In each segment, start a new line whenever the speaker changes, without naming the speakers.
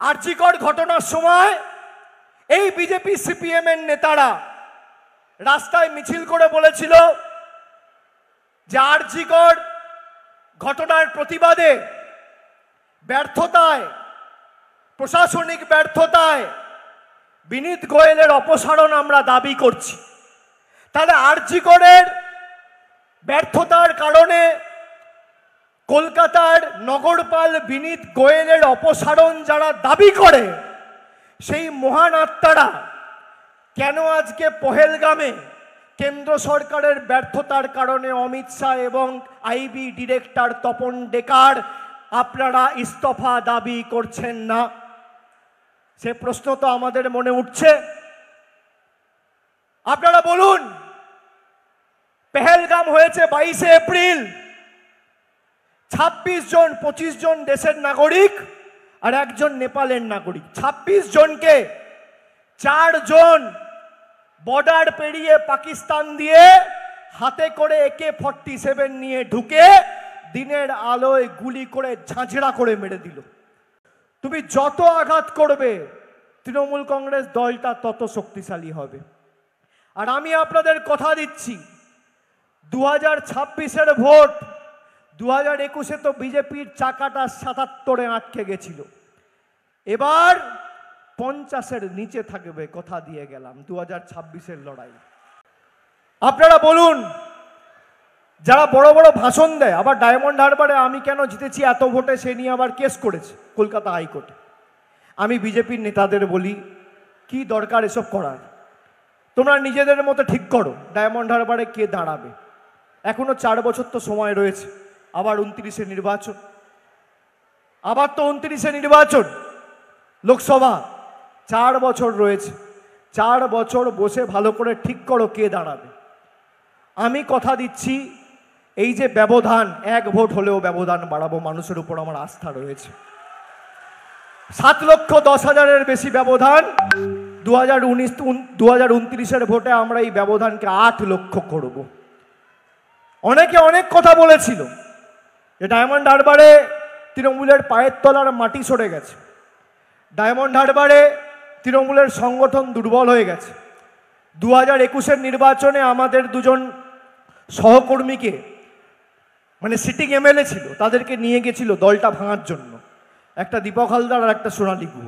আরজিকর ঘটনার সময় এই বিজেপি সিপিএম এর নেতারা রাস্তায় মিছিল করে বলেছিল যে আরজিকর ঘটনার প্রতিবাদে ব্যর্থতায়, প্রশাসনিক ব্যর্থতায় বিনীত গোয়েলের অপসারণ আমরা দাবি করছি। তাহলে আরজিকরের ব্যর্থতার কারণে কলকাতার নগরপাল বিনীত গোয়েলের অপসারণ যারা দাবি করে, সেই মহান আত্মারা কেন আজকে পহেলগামে কেন্দ্র সরকারের ব্যর্থতার কারণে অমিত শাহ এবং আইবি ডিরেক্টর তপন ডেকার আপনারা ইস্তফা দাবি করছেন না? সে প্রশ্ন তো আমাদের মনে উঠছে। আপনারা বলুন, পেহেলগাম হয়েছে 22শে এপ্রিল, 26 জন 25 জন দেশের নাগরিক আর একজন নেপালের নাগরিক, 26 জনকে 4 জন বর্ডার পেরিয়ে পাকিস্তান দিয়ে হাতে করে AK-47 নিয়ে ঢুকে দিনের আলোয় গুলি করে ঝাঁঝরা করে মেরে দিল। তুমি যত আঘাত করবে তৃণমূল কংগ্রেস দলটা তত শক্তিশালী হবে। আর আমি আপনাদের কথা দিচ্ছি, 2026-এর ভোট, 2021-এ তো বিজেপির চাকাটা 77-এ আটকে গেছিল, এবার 50-এর নিচে থাকবে, কথা দিয়ে গেলাম। 2026-এর লড়াই আপনারা বলুন, যারা বড় বড় ভাষণ দেয়, আবার ডায়মন্ড হারবারে আমি কেন জিতেছি এত ভোটে সে নিয়ে আবার কেস করেছে কলকাতা হাইকোর্টে। আমি বিজেপির নেতাদের বলি, কি দরকার এসব করার? তোমরা নিজেদের মতো ঠিক করো ডায়মন্ড হারবারে কে দাঁড়াবে। এখনো 4 বছর তো সময় রয়েছে, আবার 29-এ নির্বাচন, আবার তো 29-এ নির্বাচন লোকসভা, 4 বছর রয়েছে। 4 বছর বসে ভালো করে ঠিক করো কে দাঁড়াবে। আমি কথা দিচ্ছি, এই যে ব্যবধান, 1 ভোট হলেও ব্যবধান বাড়াবো, মানুষের উপর আমার আস্থা রয়েছে। 7,10,000-এর বেশি ব্যবধান, 2029-এর ভোটে আমরা এই ব্যবধানকে 8 লক্ষ করব। অনেকে অনেক কথা বলেছিল যে ডায়মন্ড হারবারে তৃণমূলের পায়ের তলার মাটি সরে গেছে, ডায়মন্ড হারবারে তৃণমূলের সংগঠন দুর্বল হয়ে গেছে। 2021-এর নির্বাচনে আমাদের 2 জন সহকর্মীকে, মানে সিটিং এমএলএ ছিল, তাদেরকে নিয়ে গেছিল দলটা ভাঙার জন্য, একটা দীপক হালদার আর একটা সোনালী গুহ,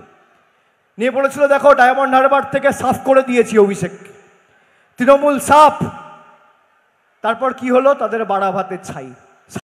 নিয়ে বলেছিল দেখো ডায়মন্ড হারবার থেকে সাফ করে দিয়েছি অভিষেককে, তৃণমূল সাফ। তারপর কি হলো? তাদের বাড়া ভাতের ছাই।